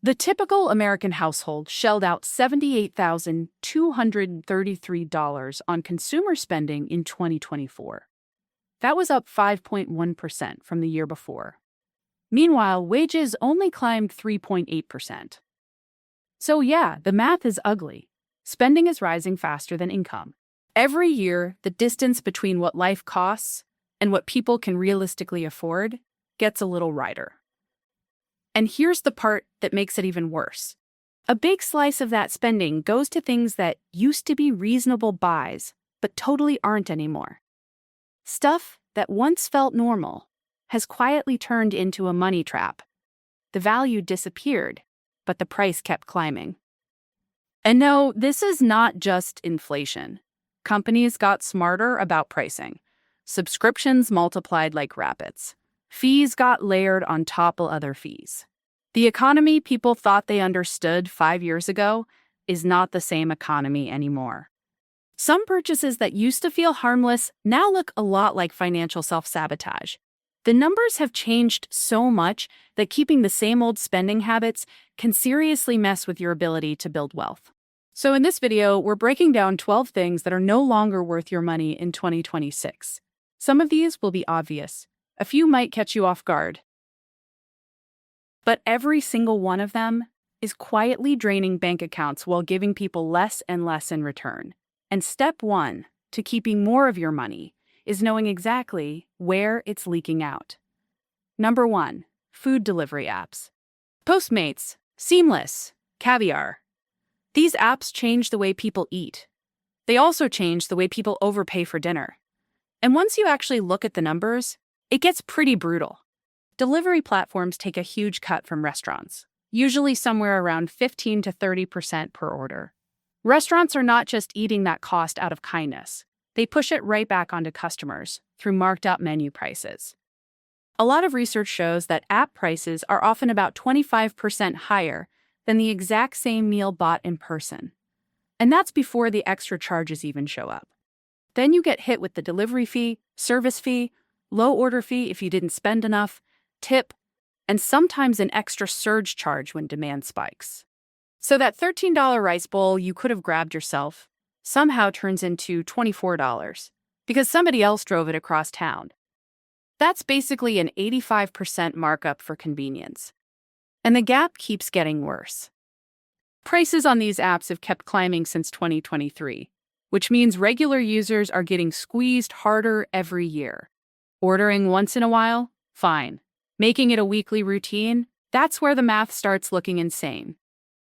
The typical American household shelled out $78,233 on consumer spending in 2024. That was up 5.1% from the year before. Meanwhile, wages only climbed 3.8%. So yeah, the math is ugly. Spending is rising faster than income. Every year, the distance between what life costs and what people can realistically afford gets a little wider. And here's the part that makes it even worse. A big slice of that spending goes to things that used to be reasonable buys, but totally aren't anymore. Stuff that once felt normal has quietly turned into a money trap. The value disappeared, but the price kept climbing. And no, this is not just inflation. Companies got smarter about pricing. Subscriptions multiplied like rabbits. Fees got layered on top of other fees. The economy people thought they understood 5 years ago is not the same economy anymore. Some purchases that used to feel harmless now look a lot like financial self-sabotage. The numbers have changed so much that keeping the same old spending habits can seriously mess with your ability to build wealth. So in this video, we're breaking down 12 things that are no longer worth your money in 2026. Some of these will be obvious. A few might catch you off guard. But every single one of them is quietly draining bank accounts while giving people less and less in return. And step one to keeping more of your money is knowing exactly where it's leaking out. Number 1, food delivery apps. Postmates, Seamless, Caviar. These apps change the way people eat. They also change the way people overpay for dinner. And once you actually look at the numbers, it gets pretty brutal. Delivery platforms take a huge cut from restaurants, usually somewhere around 15 to 30% per order. Restaurants are not just eating that cost out of kindness. They push it right back onto customers through marked up menu prices. A lot of research shows that app prices are often about 25% higher than the exact same meal bought in person. And that's before the extra charges even show up. Then you get hit with the delivery fee, service fee, low order fee if you didn't spend enough, tip, and sometimes an extra surge charge when demand spikes. So that $13 rice bowl you could have grabbed yourself somehow turns into $24 because somebody else drove it across town. That's basically an 85% markup for convenience. And the gap keeps getting worse. Prices on these apps have kept climbing since 2023, which means regular users are getting squeezed harder every year. Ordering once in a while? Fine. Making it a weekly routine? That's where the math starts looking insane.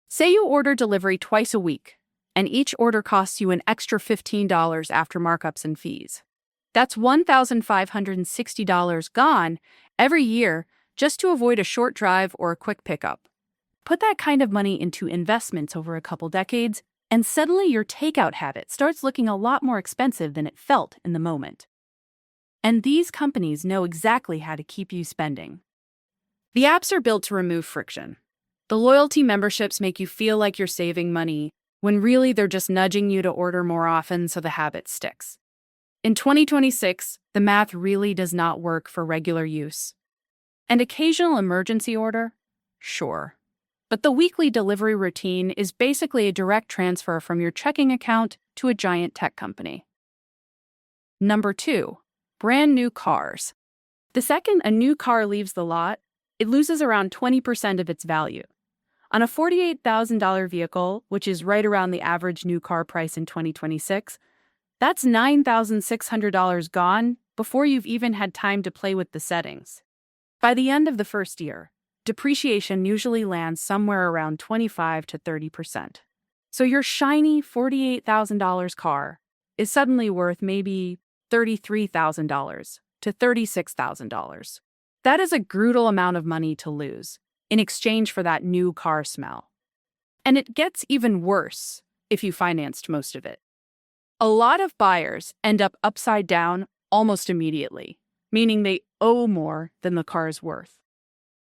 Say you order delivery twice a week, and each order costs you an extra $15 after markups and fees. That's $1,560 gone every year just to avoid a short drive or a quick pickup. Put that kind of money into investments over a couple decades, and suddenly your takeout habit starts looking a lot more expensive than it felt in the moment. And these companies know exactly how to keep you spending. The apps are built to remove friction. The loyalty memberships make you feel like you're saving money, when really they're just nudging you to order more often so the habit sticks. In 2026, the math really does not work for regular use. An occasional emergency order? Sure. But the weekly delivery routine is basically a direct transfer from your checking account to a giant tech company. Number 2, brand new cars. The second a new car leaves the lot, it loses around 20% of its value. On a $48,000 vehicle, which is right around the average new car price in 2026, that's $9,600 gone before you've even had time to play with the settings. By the end of the first year, depreciation usually lands somewhere around 25 to 30%. So your shiny $48,000 car is suddenly worth maybe $33,000 to $36,000. That is a brutal amount of money to lose in exchange for that new car smell. And it gets even worse if you financed most of it. A lot of buyers end up upside down almost immediately, meaning they owe more than the car is worth.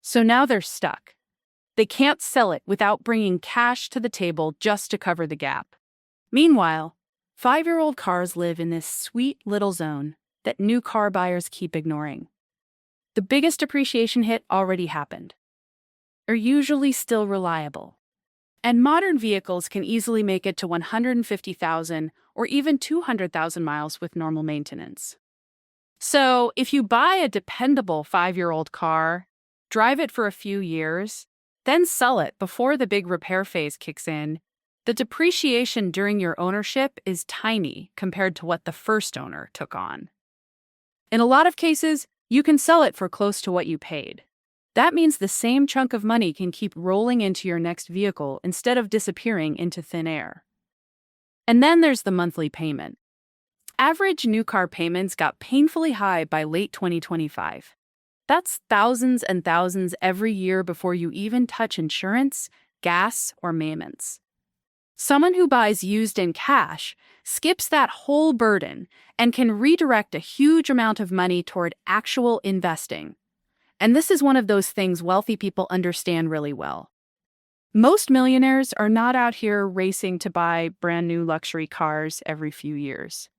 So now they're stuck. They can't sell it without bringing cash to the table just to cover the gap. Meanwhile, 5-year-old cars live in this sweet little zone that new car buyers keep ignoring. The biggest depreciation hit already happened. are usually still reliable. And modern vehicles can easily make it to 150,000 or even 200,000 miles with normal maintenance. So, if you buy a dependable 5-year-old car, drive it for a few years, then sell it before the big repair phase kicks in, the depreciation during your ownership is tiny compared to what the first owner took on. In a lot of cases, you can sell it for close to what you paid. That means the same chunk of money can keep rolling into your next vehicle instead of disappearing into thin air. And then there's the monthly payment. Average new car payments got painfully high by late 2025. That's thousands and thousands every year before you even touch insurance, gas, or maintenance. Someone who buys used in cash skips that whole burden and can redirect a huge amount of money toward actual investing. And this is one of those things wealthy people understand really well. Most millionaires are not out here racing to buy brand new luxury cars every few years.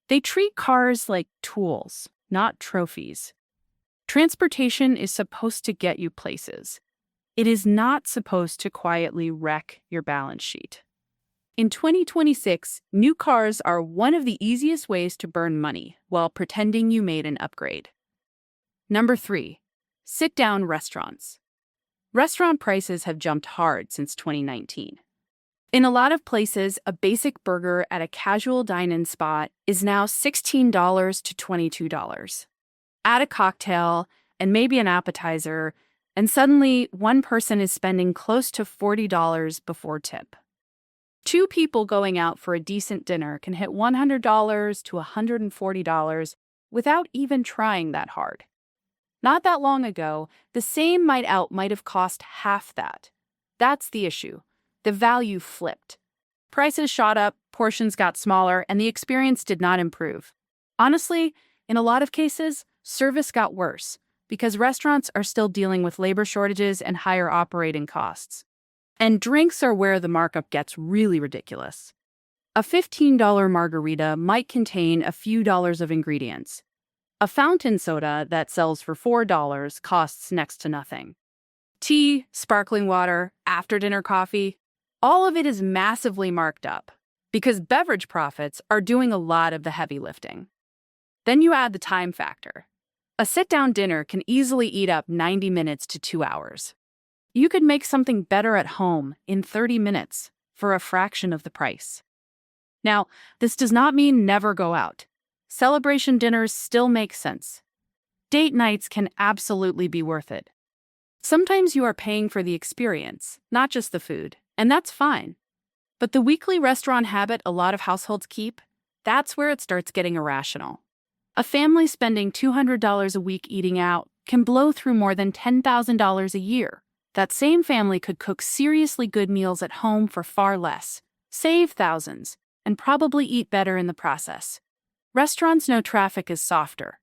They treat cars like tools, not trophies. Transportation is supposed to get you places. It is not supposed to quietly wreck your balance sheet. In 2026, new cars are one of the easiest ways to burn money while pretending you made an upgrade. Number 3. Sit-down restaurants. Restaurant prices have jumped hard since 2019. In a lot of places, a basic burger at a casual dine-in spot is now $16 to $22. Add a cocktail and maybe an appetizer, and suddenly one person is spending close to $40 before tip. Two people going out for a decent dinner can hit $100 to $140 without even trying that hard. Not that long ago, the same night out might have cost half that. That's the issue. The value flipped. Prices shot up, portions got smaller, and the experience did not improve. Honestly, in a lot of cases, service got worse because restaurants are still dealing with labor shortages and higher operating costs. And drinks are where the markup gets really ridiculous. A $15 margarita might contain a few dollars of ingredients. A fountain soda that sells for $4 costs next to nothing. Tea, sparkling water, after-dinner coffee, all of it is massively marked up because beverage profits are doing a lot of the heavy lifting. Then you add the time factor. A sit-down dinner can easily eat up 90 minutes to 2 hours. You could make something better at home in 30 minutes for a fraction of the price. Now, this does not mean never go out. Celebration dinners still make sense. Date nights can absolutely be worth it. Sometimes you are paying for the experience, not just the food, and that's fine. But the weekly restaurant habit a lot of households keep, that's where it starts getting irrational. A family spending $200 a week eating out can blow through more than $10,000 a year. That same family could cook seriously good meals at home for far less, save thousands, and probably eat better in the process. Restaurants know traffic is softer.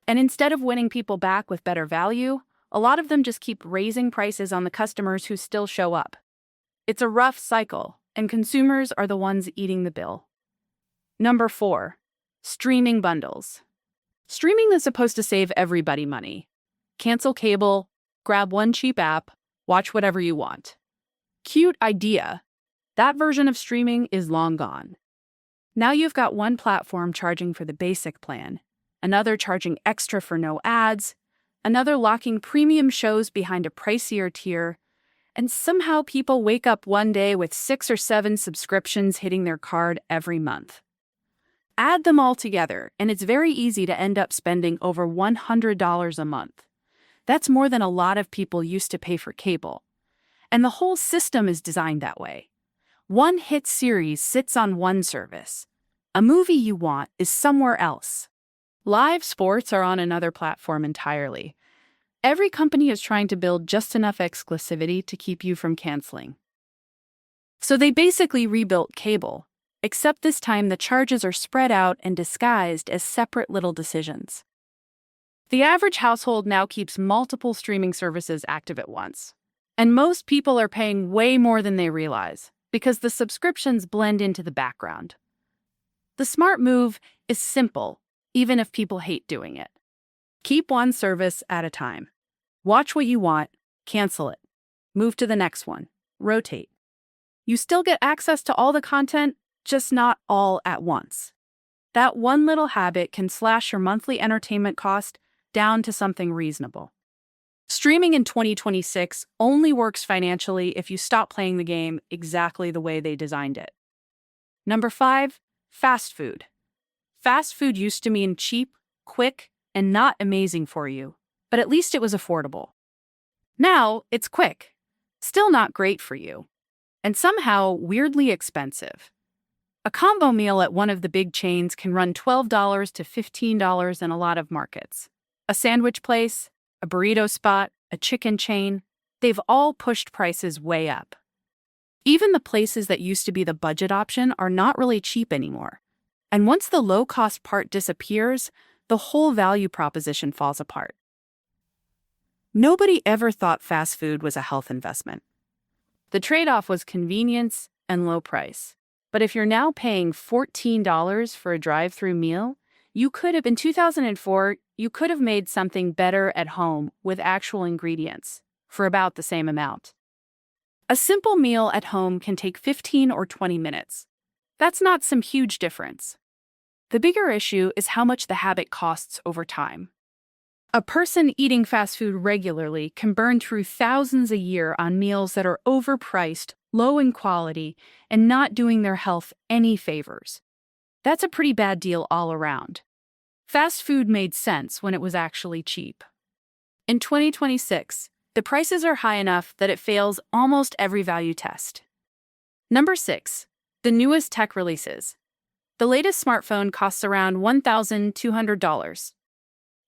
And instead of winning people back with better value, a lot of them just keep raising prices on the customers who still show up. It's a rough cycle, and consumers are the ones eating the bill. Number 4. Streaming bundles. Streaming is supposed to save everybody money. Cancel cable, grab one cheap app, watch whatever you want. Cute idea. That version of streaming is long gone. Now you've got one platform charging for the basic plan, another charging extra for no ads, another locking premium shows behind a pricier tier, and somehow people wake up one day with 6 or 7 subscriptions hitting their card every month. Add them all together, and it's very easy to end up spending over $100 a month. That's more than a lot of people used to pay for cable. And the whole system is designed that way. One hit series sits on one service. A movie you want is somewhere else. Live sports are on another platform entirely. Every company is trying to build just enough exclusivity to keep you from canceling. So they basically rebuilt cable, except this time the charges are spread out and disguised as separate little decisions. The average household now keeps multiple streaming services active at once. And most people are paying way more than they realize, because the subscriptions blend into the background. The smart move is simple, even if people hate doing it. Keep one service at a time. Watch what you want, cancel it. Move to the next one. Rotate. You still get access to all the content, just not all at once. That one little habit can slash your monthly entertainment cost down to something reasonable. Streaming in 2026 only works financially if you stop playing the game exactly the way they designed it. Number 5, fast food. Fast food used to mean cheap, quick, and not amazing for you, but at least it was affordable. Now, it's quick, still not great for you, and somehow weirdly expensive. A combo meal at one of the big chains can run $12 to $15 in a lot of markets. A sandwich place, a burrito spot, a chicken chain, they've all pushed prices way up. Even the places that used to be the budget option are not really cheap anymore. And once the low-cost part disappears, the whole value proposition falls apart. Nobody ever thought fast food was a health investment. The trade-off was convenience and low price. But if you're now paying $14 for a drive-through meal, in 2004, you could have made something better at home with actual ingredients for about the same amount. A simple meal at home can take 15 or 20 minutes. That's not some huge difference. The bigger issue is how much the habit costs over time. A person eating fast food regularly can burn through thousands a year on meals that are overpriced, low in quality, and not doing their health any favors. That's a pretty bad deal all around. Fast food made sense when it was actually cheap. In 2026, the prices are high enough that it fails almost every value test. Number 6, the newest tech releases. The latest smartphone costs around $1,200.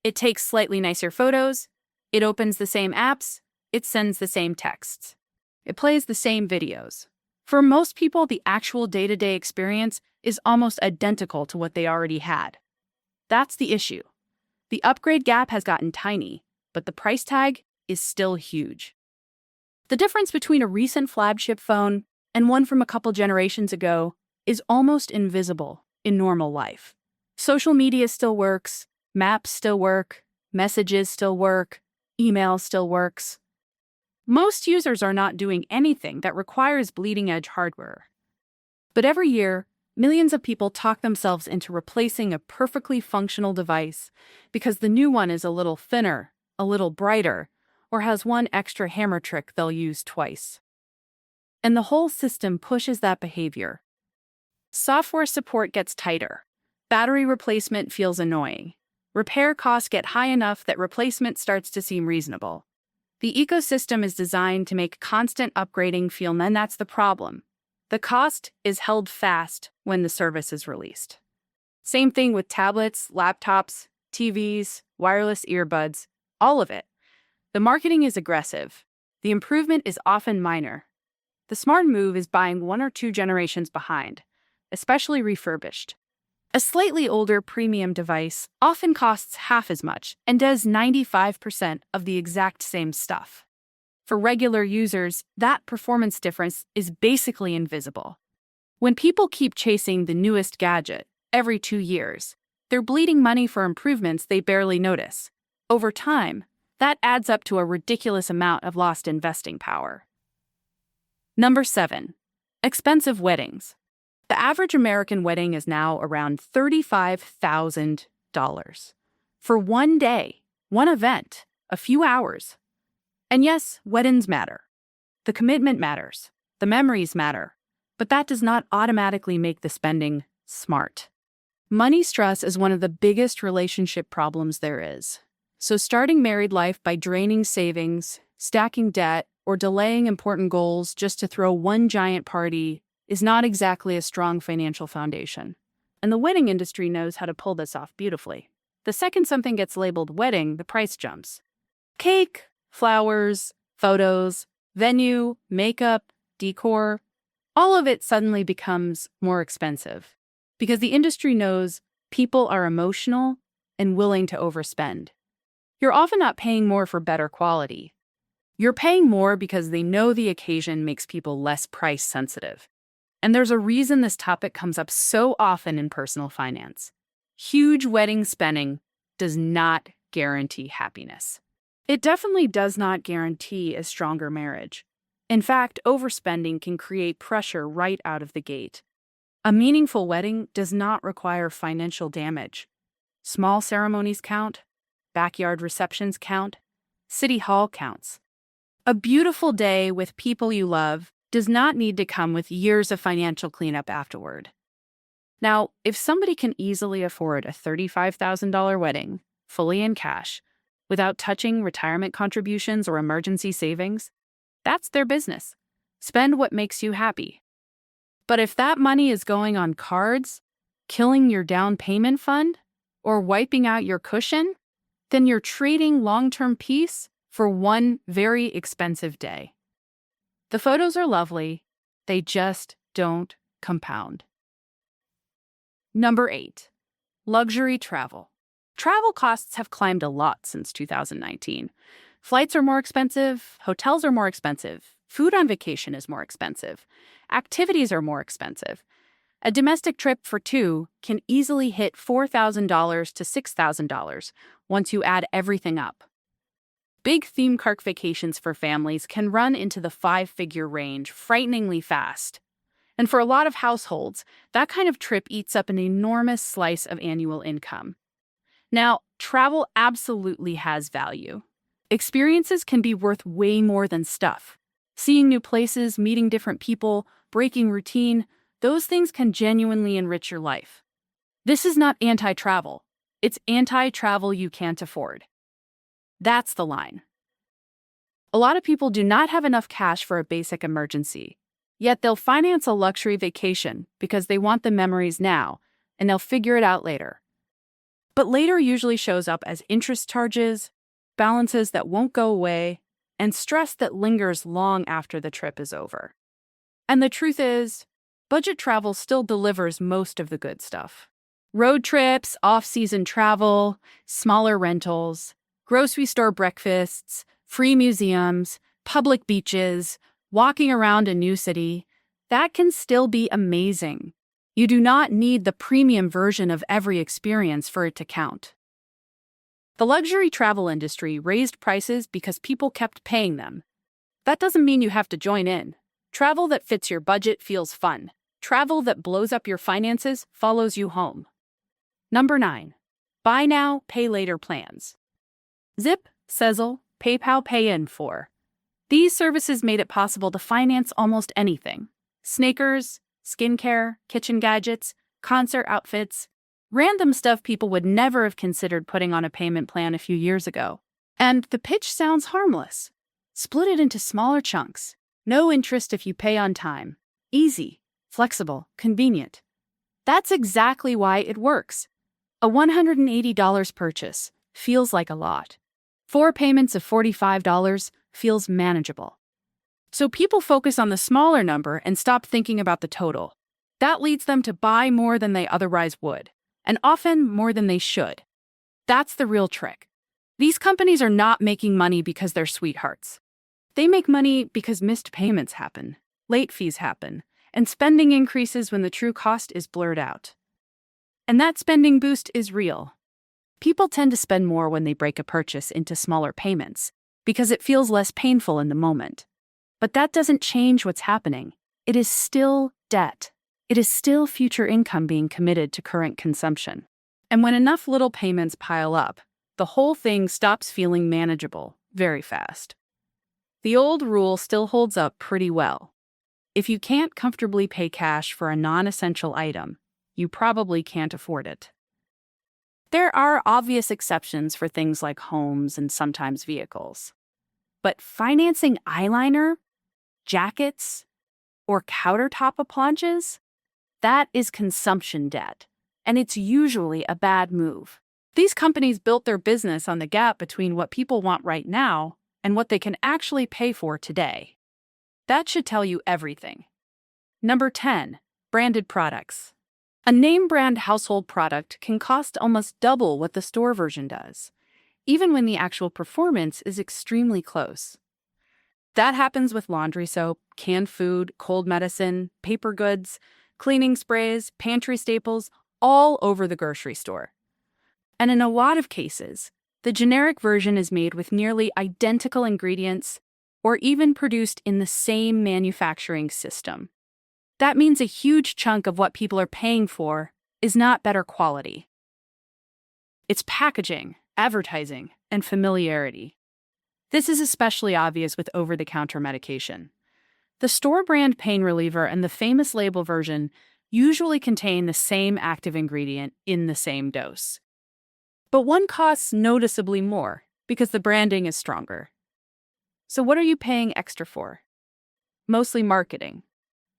It takes slightly nicer photos, it opens the same apps, it sends the same texts. It plays the same videos. For most people, the actual day-to-day experience is almost identical to what they already had. That's the issue. The upgrade gap has gotten tiny, but the price tag is still huge. The difference between a recent flagship phone and one from a couple generations ago is almost invisible in normal life. Social media still works, maps still work, messages still work, email still works. Most users are not doing anything that requires bleeding-edge hardware. But every year, millions of people talk themselves into replacing a perfectly functional device because the new one is a little thinner, a little brighter, or has one extra hammer trick they'll use twice. And the whole system pushes that behavior. Software support gets tighter. Battery replacement feels annoying. Repair costs get high enough that replacement starts to seem reasonable. The ecosystem is designed to make constant upgrading feel, and that's the problem. The cost is held fast when the service is released. Same thing with tablets, laptops, TVs, wireless earbuds, all of it. The marketing is aggressive. The improvement is often minor. The smart move is buying 1 or 2 generations behind, especially refurbished. A slightly older premium device often costs half as much and does 95% of the exact same stuff. For regular users, that performance difference is basically invisible. When people keep chasing the newest gadget every 2 years, they're bleeding money for improvements they barely notice. Over time, that adds up to a ridiculous amount of lost investing power. Number 7, expensive weddings. The average American wedding is now around $35,000 for one day, one event, a few hours. And yes, weddings matter. The commitment matters. The memories matter. But that does not automatically make the spending smart. Money stress is one of the biggest relationship problems there is. So starting married life by draining savings, stacking debt, or delaying important goals just to throw one giant party is not exactly a strong financial foundation. And the wedding industry knows how to pull this off beautifully. The second something gets labeled wedding, the price jumps. Cake, flowers, photos, venue, makeup, decor, all of it suddenly becomes more expensive because the industry knows people are emotional and willing to overspend. You're often not paying more for better quality. You're paying more because they know the occasion makes people less price sensitive. And there's a reason this topic comes up so often in personal finance. Huge wedding spending does not guarantee happiness. It definitely does not guarantee a stronger marriage. In fact, overspending can create pressure right out of the gate. A meaningful wedding does not require financial damage. Small ceremonies count, backyard receptions count, city hall counts. A beautiful day with people you love does not need to come with years of financial cleanup afterward. Now, if somebody can easily afford a $35,000 wedding, fully in cash, without touching retirement contributions or emergency savings, that's their business. Spend what makes you happy. But if that money is going on cards, killing your down payment fund, or wiping out your cushion, then you're trading long-term peace for one very expensive day. The photos are lovely, they just don't compound. Number 8, luxury travel. Travel costs have climbed a lot since 2019. Flights are more expensive, hotels are more expensive, food on vacation is more expensive, activities are more expensive. A domestic trip for two can easily hit $4,000 to $6,000 once you add everything up. Big theme park vacations for families can run into the 5-figure range frighteningly fast. And for a lot of households, that kind of trip eats up an enormous slice of annual income. Now, travel absolutely has value. Experiences can be worth way more than stuff. Seeing new places, meeting different people, breaking routine, those things can genuinely enrich your life. This is not anti-travel. It's anti-travel you can't afford. That's the line. A lot of people do not have enough cash for a basic emergency, yet they'll finance a luxury vacation because they want the memories now, and they'll figure it out later. But later usually shows up as interest charges, balances that won't go away, and stress that lingers long after the trip is over. And the truth is, budget travel still delivers most of the good stuff. Road trips, off-season travel, smaller rentals, grocery store breakfasts, free museums, public beaches, walking around a new city, that can still be amazing. You do not need the premium version of every experience for it to count. The luxury travel industry raised prices because people kept paying them. That doesn't mean you have to join in. Travel that fits your budget feels fun. Travel that blows up your finances follows you home. Number 9, buy now, pay later plans. Zip, Sezzle, PayPal Pay in 4. These services made it possible to finance almost anything. Sneakers, skincare, kitchen gadgets, concert outfits, random stuff people would never have considered putting on a payment plan a few years ago. And the pitch sounds harmless. Split it into smaller chunks. No interest if you pay on time. Easy, flexible, convenient. That's exactly why it works. A $180 purchase feels like a lot. 4 payments of $45 feels manageable. So people focus on the smaller number and stop thinking about the total. That leads them to buy more than they otherwise would, and often more than they should. That's the real trick. These companies are not making money because they're sweethearts. They make money because missed payments happen, late fees happen, and spending increases when the true cost is blurred out. And that spending boost is real. People tend to spend more when they break a purchase into smaller payments because it feels less painful in the moment. But that doesn't change what's happening. It is still debt. It is still future income being committed to current consumption. And when enough little payments pile up, the whole thing stops feeling manageable very fast. The old rule still holds up pretty well. If you can't comfortably pay cash for a non-essential item, you probably can't afford it. There are obvious exceptions for things like homes and sometimes vehicles. But financing eyeliner, jackets, or countertop appliances? That is consumption debt, and it's usually a bad move. These companies built their business on the gap between what people want right now and what they can actually pay for today. That should tell you everything. Number 10, branded products. A name brand household product can cost almost double what the store version does, even when the actual performance is extremely close. That happens with laundry soap, canned food, cold medicine, paper goods, cleaning sprays, pantry staples, all over the grocery store. And in a lot of cases, the generic version is made with nearly identical ingredients, or even produced in the same manufacturing system. That means a huge chunk of what people are paying for is not better quality. It's packaging, advertising, and familiarity. This is especially obvious with over-the-counter medication. The store brand pain reliever and the famous label version usually contain the same active ingredient in the same dose. But one costs noticeably more because the branding is stronger. So what are you paying extra for? Mostly marketing.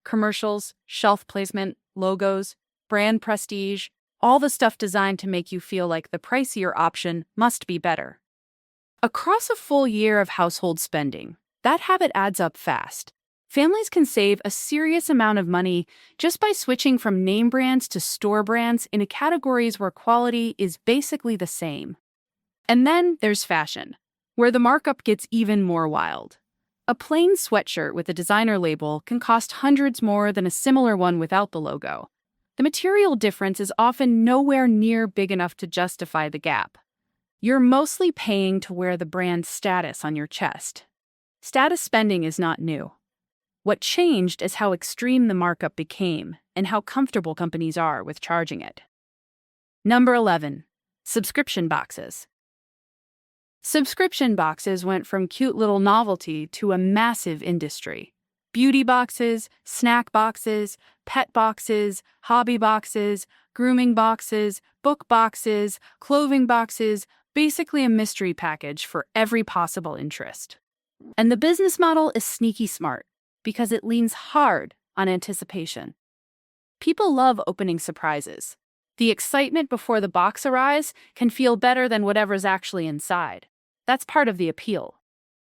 Commercials, shelf placement, logos, brand prestige, all the stuff designed to make you feel like the pricier option must be better. Across a full year of household spending, that habit adds up fast. Families can save a serious amount of money just by switching from name brands to store brands in categories where quality is basically the same. And then there's fashion, where the markup gets even more wild. A plain sweatshirt with a designer label can cost hundreds more than a similar one without the logo. The material difference is often nowhere near big enough to justify the gap. You're mostly paying to wear the brand status on your chest. Status spending is not new. What changed is how extreme the markup became and how comfortable companies are with charging it. Number 11. Subscription boxes. Subscription boxes went from cute little novelty to a massive industry. Beauty boxes, snack boxes, pet boxes, hobby boxes, grooming boxes, book boxes, clothing boxes, basically a mystery package for every possible interest. And the business model is sneaky smart because it leans hard on anticipation. People love opening surprises. The excitement before the box arrives can feel better than whatever's actually inside. That's part of the appeal.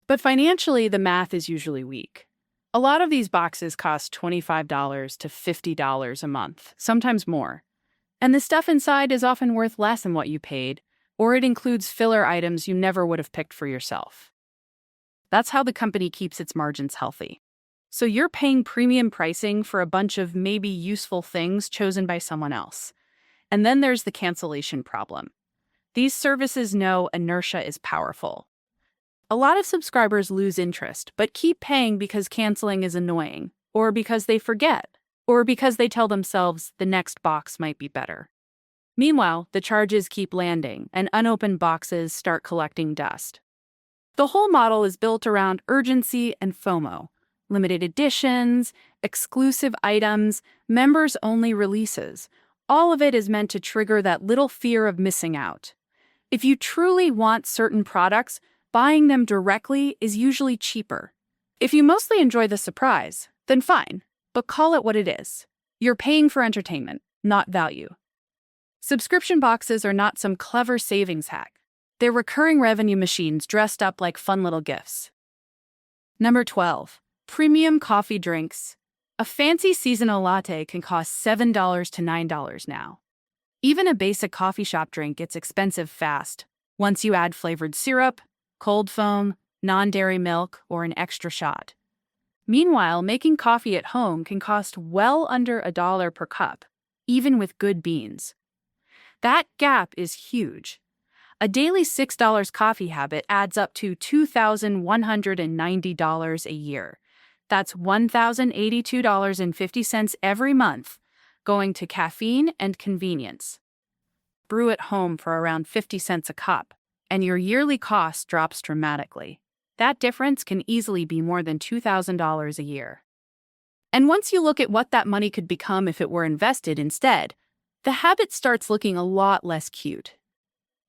But financially, the math is usually weak. A lot of these boxes cost $25 to $50 a month, sometimes more. And the stuff inside is often worth less than what you paid, or it includes filler items you never would have picked for yourself. That's how the company keeps its margins healthy. So you're paying premium pricing for a bunch of maybe useful things chosen by someone else. And then there's the cancellation problem. These services know inertia is powerful. A lot of subscribers lose interest, but keep paying because canceling is annoying, or because they forget, or because they tell themselves the next box might be better. Meanwhile, the charges keep landing, and unopened boxes start collecting dust. The whole model is built around urgency and FOMO. Limited editions, exclusive items, members-only releases. All of it is meant to trigger that little fear of missing out. If you truly want certain products, buying them directly is usually cheaper. If you mostly enjoy the surprise, then fine, but call it what it is. You're paying for entertainment, not value. Subscription boxes are not some clever savings hack. They're recurring revenue machines dressed up like fun little gifts. Number 12. Premium coffee drinks. A fancy seasonal latte can cost $7 to $9 now. Even a basic coffee shop drink gets expensive fast once you add flavored syrup, cold foam, non-dairy milk, or an extra shot. Meanwhile, making coffee at home can cost well under $1 per cup, even with good beans. That gap is huge. A daily $6 coffee habit adds up to $2,190 a year. That's $1,082.50 every month, going to caffeine and convenience. Brew at home for around 50 cents a cup, and your yearly cost drops dramatically. That difference can easily be more than $2,000 a year. And once you look at what that money could become if it were invested instead, the habit starts looking a lot less cute.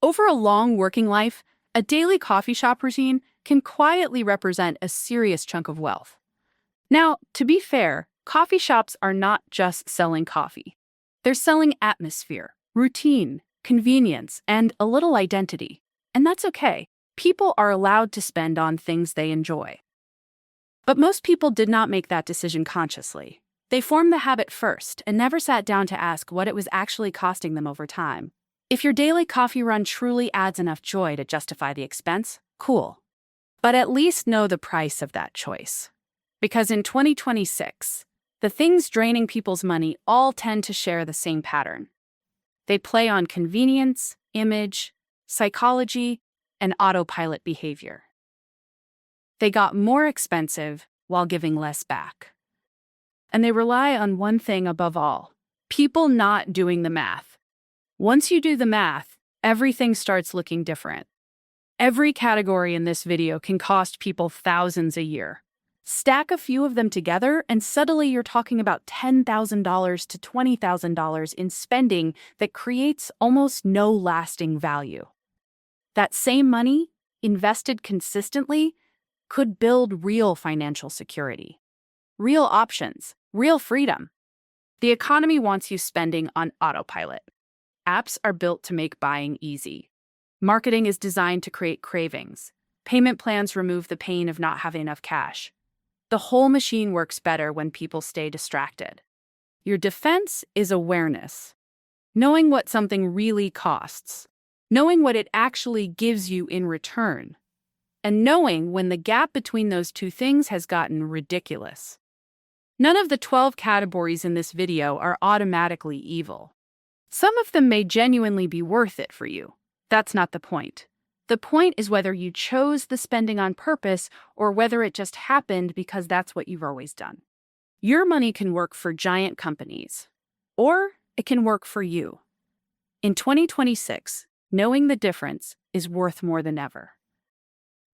Over a long working life, a daily coffee shop routine can quietly represent a serious chunk of wealth. Now, to be fair, coffee shops are not just selling coffee. They're selling atmosphere, routine, convenience, and a little identity. And that's okay. People are allowed to spend on things they enjoy. But most people did not make that decision consciously. They formed the habit first and never sat down to ask what it was actually costing them over time. If your daily coffee run truly adds enough joy to justify the expense, cool. But at least know the price of that choice. Because in 2026, the things draining people's money all tend to share the same pattern. They play on convenience, image, psychology, and autopilot behavior. They got more expensive while giving less back. And they rely on one thing above all: people not doing the math. Once you do the math, everything starts looking different. Every category in this video can cost people thousands a year. Stack a few of them together, and suddenly you're talking about $10,000 to $20,000 in spending that creates almost no lasting value. That same money, invested consistently, could build real financial security, real options, real freedom. The economy wants you spending on autopilot. Apps are built to make buying easy. Marketing is designed to create cravings. Payment plans remove the pain of not having enough cash. The whole machine works better when people stay distracted. Your defense is awareness. Knowing what something really costs. Knowing what it actually gives you in return. And knowing when the gap between those two things has gotten ridiculous. None of the 12 categories in this video are automatically evil. Some of them may genuinely be worth it for you. That's not the point. The point is whether you chose the spending on purpose or whether it just happened because that's what you've always done. Your money can work for giant companies, or it can work for you. In 2026, knowing the difference is worth more than ever.